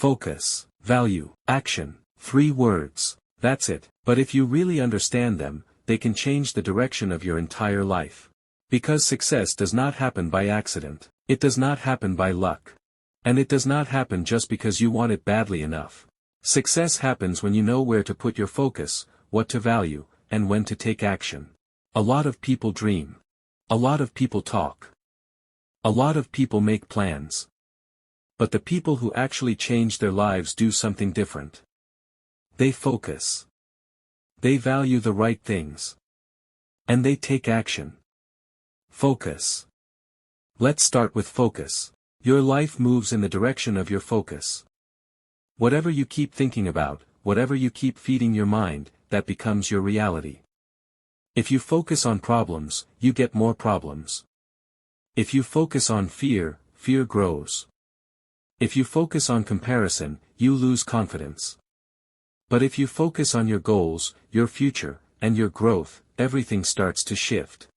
focus, value, action. 3 words. That's it. But if you really understand them, they can change the direction of your entire life. Because success does not happen by accident. It does not happen by luck. And it does not happen just because you want it badly enough. Success happens when you know where to put your focus, what to value, and when to take action. A lot of people dream. A lot of people talk. A lot of people make plans. But the people who actually change their lives do something different. They focus. They value the right things. And they take action. Focus. Let's start with focus. Your life moves in the direction of your focus. Whatever you keep thinking about, whatever you keep feeding your mind, that becomes your reality. If you focus on problems, you get more problems. If you focus on fear, fear grows. If you focus on comparison, you lose confidence. But if you focus on your goals, your future, and your growth, everything starts to shift.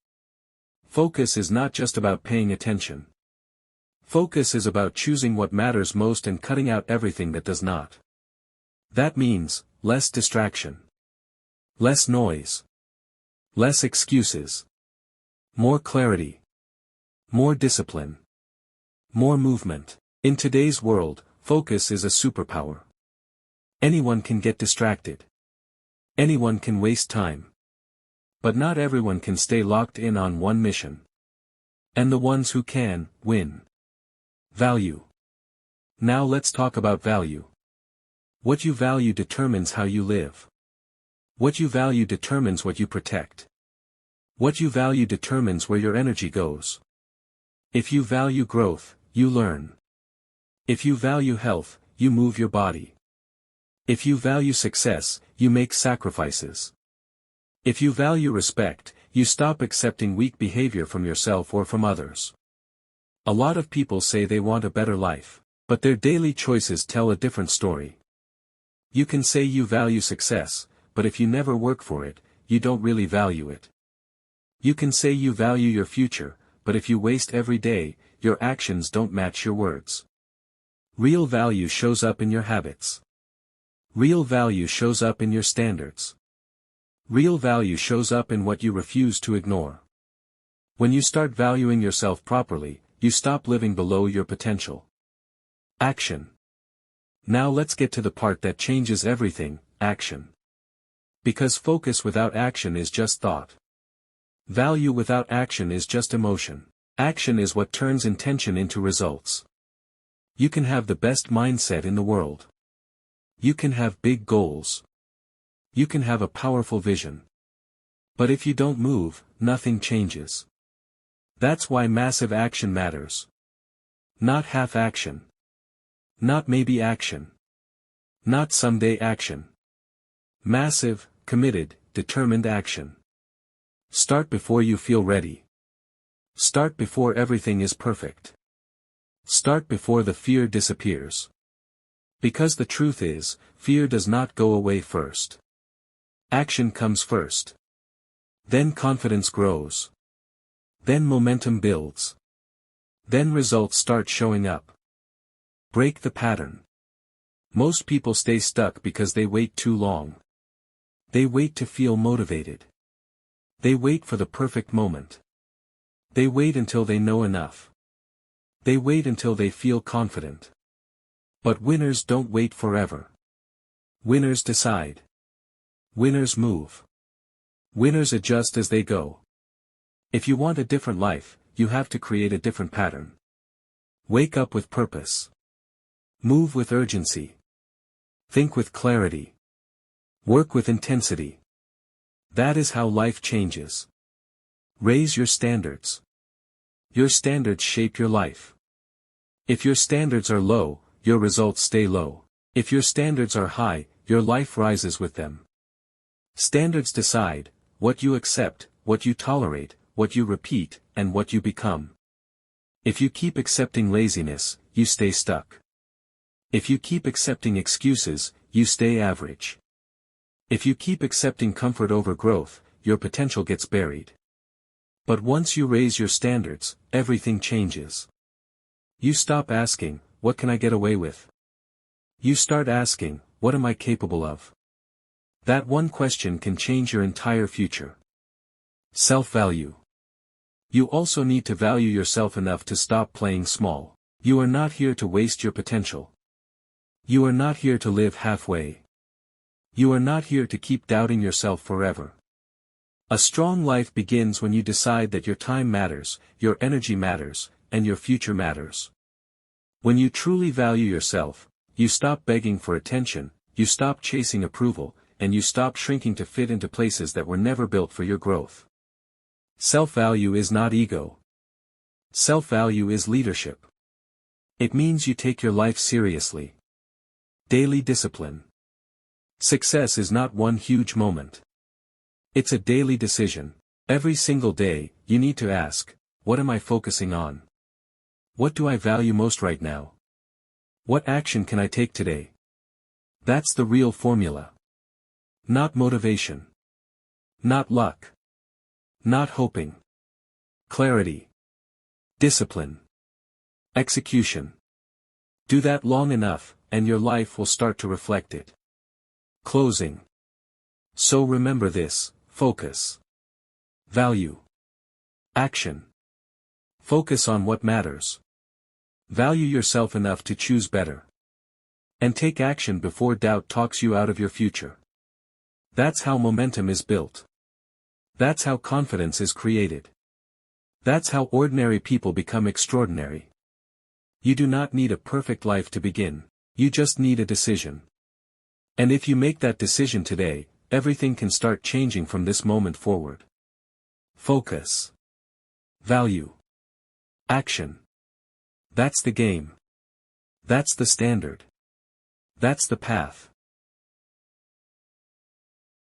Focus is not just about paying attention. Focus is about choosing what matters most and cutting out everything that does not. That means, less distraction. Less noise. Less excuses. More clarity. More discipline. More movement. In today's world, focus is a superpower. Anyone can get distracted. Anyone can waste time. But not everyone can stay locked in on one mission. And the ones who can, win. Value. Now let's talk about value. What you value determines how you live. What you value determines what you protect. What you value determines where your energy goes. If you value growth, you learn. If you value health, you move your body. If you value success, you make sacrifices. If you value respect, you stop accepting weak behavior from yourself or from others. A lot of people say they want a better life, but their daily choices tell a different story. You can say you value success, but if you never work for it, you don't really value it. You can say you value your future, but if you waste every day, your actions don't match your words. Real value shows up in your habits. Real value shows up in your standards. Real value shows up in what you refuse to ignore. When you start valuing yourself properly, you stop living below your potential. Action. Now let's get to the part that changes everything, action. Because focus without action is just thought. Value without action is just emotion. Action is what turns intention into results. You can have the best mindset in the world. You can have big goals. You can have a powerful vision. But if you don't move, nothing changes. That's why massive action matters. Not half action. Not maybe action. Not someday action. Massive, committed, determined action. Start before you feel ready. Start before everything is perfect. Start before the fear disappears. Because the truth is, fear does not go away first. Action comes first. Then confidence grows. Then momentum builds. Then results start showing up. Break the pattern. Most people stay stuck because they wait too long. They wait to feel motivated. They wait for the perfect moment. They wait until they know enough. They wait until they feel confident. But winners don't wait forever. Winners decide. Winners move. Winners adjust as they go. If you want a different life, you have to create a different pattern. Wake up with purpose. Move with urgency. Think with clarity. Work with intensity. That is how life changes. Raise your standards. Your standards shape your life. If your standards are low, your results stay low. If your standards are high, your life rises with them. Standards decide what you accept, what you tolerate, what you repeat, and what you become. If you keep accepting laziness, you stay stuck. If you keep accepting excuses, you stay average. If you keep accepting comfort over growth, your potential gets buried. But once you raise your standards, everything changes. You stop asking, what can I get away with? You start asking, what am I capable of? That one question can change your entire future. Self-value. You also need to value yourself enough to stop playing small. You are not here to waste your potential. You are not here to live halfway. You are not here to keep doubting yourself forever. A strong life begins when you decide that your time matters, your energy matters, and your future matters. When you truly value yourself, you stop begging for attention, you stop chasing approval, and you stop shrinking to fit into places that were never built for your growth. Self-value is not ego. Self-value is leadership. It means you take your life seriously. Daily discipline. Success is not one huge moment. It's a daily decision. Every single day, you need to ask, what am I focusing on? What do I value most right now? What action can I take today? That's the real formula. Not motivation. Not luck. Not hoping. Clarity. Discipline. Execution. Do that long enough, and your life will start to reflect it. Closing. So remember this: focus. Value. Action. Focus on what matters. Value yourself enough to choose better. And take action before doubt talks you out of your future. That's how momentum is built. That's how confidence is created. That's how ordinary people become extraordinary. You do not need a perfect life to begin, you just need a decision. And if you make that decision today, everything can start changing from this moment forward. Focus. Value. Action. That's the game. That's the standard. That's the path.